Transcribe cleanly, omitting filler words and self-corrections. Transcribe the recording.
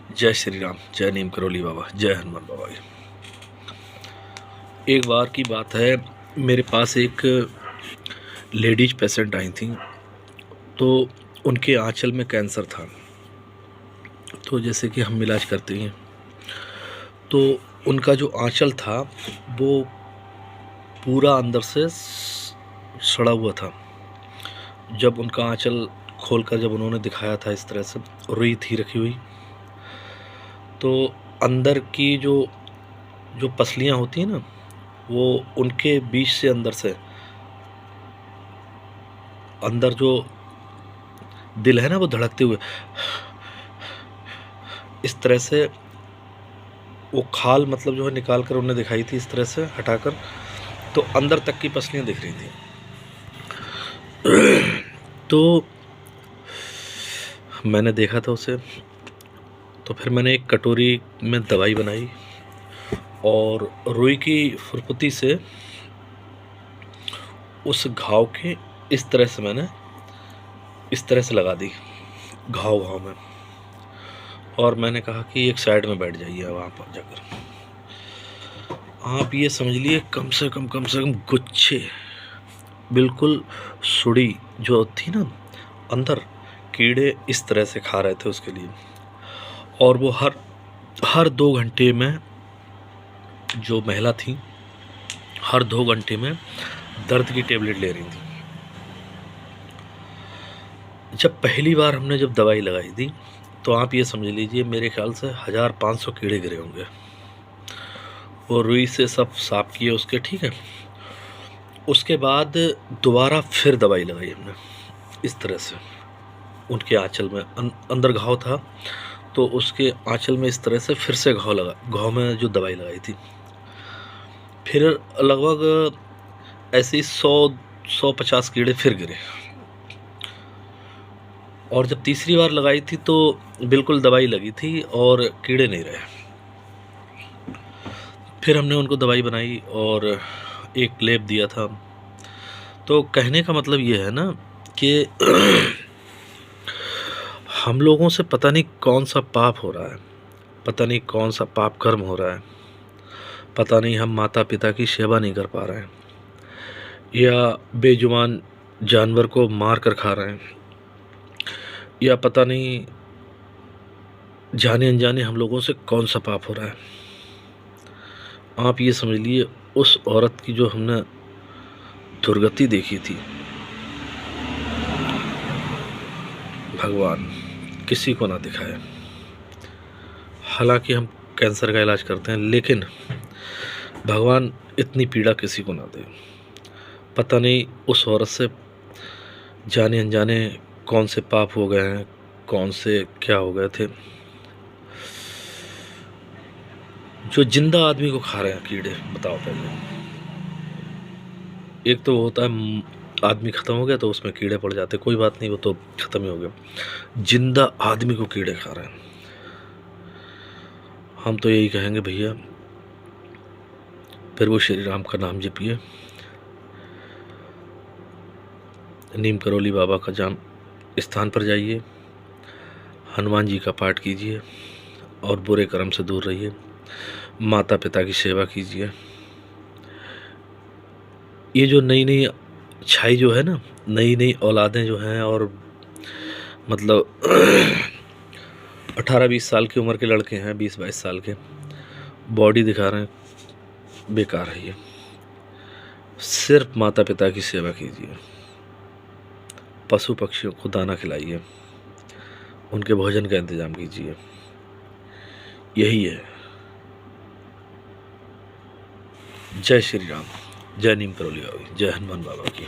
जय श्री राम, जय नीम करोली बाबा, जय हनुमान बाबा की। एक बार की बात है, मेरे पास एक लेडीज पेशेंट आई थी। तो उनके आंचल में कैंसर था। तो जैसे कि हम इलाज करते हैं, तो उनका जो आंचल था वो पूरा अंदर से सड़ा हुआ था। जब उनका आंचल खोलकर जब उन्होंने दिखाया था, इस तरह से रुई थी रखी हुई, तो अंदर की जो जो पसलियाँ होती हैं ना, वो उनके बीच से अंदर जो दिल है ना, वो धड़कते हुए इस तरह से वो खाल मतलब जो है निकाल कर उन्हें दिखाई थी, इस तरह से हटाकर, तो अंदर तक की पसलियाँ दिख रही थी। तो मैंने देखा था उसे। तो फिर मैंने एक कटोरी में दवाई बनाई और रुई की फुरपुती से उस घाव के इस तरह से मैंने इस तरह से लगा दी, घाव में। और मैंने कहा कि एक साइड में बैठ जाइए वहाँ पर जाकर। आप ये समझ लिए कम से कम गुच्छे, बिल्कुल सुड़ी जो थी ना अंदर, कीड़े इस तरह से खा रहे थे उसके लिए। और वो हर 2 घंटे में, जो महिला थी, हर 2 घंटे में दर्द की टेबलेट ले रही थी। जब पहली बार हमने जब दवाई लगाई थी, तो आप ये समझ लीजिए मेरे ख्याल से 1500 कीड़े गिरे होंगे। और रुई से सब साफ किए उसके, ठीक है। उसके बाद दोबारा फिर दवाई लगाई हमने इस तरह से। उनके आंचल में अंदर घाव था, तो उसके आंचल में इस तरह से फिर से घाव में जो दवाई लगाई थी। फिर लगभग ऐसे ही 150 कीड़े फिर गिरे। और जब तीसरी बार लगाई थी तो बिल्कुल दवाई लगी थी और कीड़े नहीं रहे। फिर हमने उनको दवाई बनाई और एक लेप दिया था। तो कहने का मतलब ये है ना कि हम लोगों से पता नहीं कौन सा पाप हो रहा है, पता नहीं कौन सा पाप कर्म हो रहा है, पता नहीं हम माता पिता की सेवा नहीं कर पा रहे हैं, या बेजुबान जानवर को मार कर खा रहे हैं, या पता नहीं जाने अनजाने हम लोगों से कौन सा पाप हो रहा है। आप ये समझ लिए उस औरत की जो हमने दुर्गति देखी थी, भगवान किसी को ना दिखाए। हालांकि हम कैंसर का इलाज करते हैं, लेकिन भगवान इतनी पीड़ा किसी को ना दे। पता नहीं उस औरत से जाने अनजाने कौन से पाप हो गए हैं, कौन से क्या हो गए थे, जो जिंदा आदमी को खा रहे हैं कीड़े। बताओ पहले, एक तो होता है आदमी ख़त्म हो गया तो उसमें कीड़े पड़ जाते, कोई बात नहीं, वो तो ख़त्म ही हो गया। जिंदा आदमी को कीड़े खा रहे हैं। हम तो यही कहेंगे भैया, फिर वो श्री राम का नाम जपिए, नीम करोली बाबा का जान स्थान पर जाइए, हनुमान जी का पाठ कीजिए और बुरे कर्म से दूर रहिए, माता पिता की सेवा कीजिए। ये जो नई नई छाई जो है ना, नई नई औलादें जो हैं, और मतलब 18-20 साल की उम्र के लड़के हैं, 20-22 साल के, बॉडी दिखा रहे हैं, बेकार है ये। सिर्फ माता पिता की सेवा कीजिए, पशु पक्षियों को दाना खिलाइए, उनके भोजन का इंतज़ाम कीजिए। यही है। जय श्री राम, जय नीम करोली बाबा, जय हनुमान बाबा की।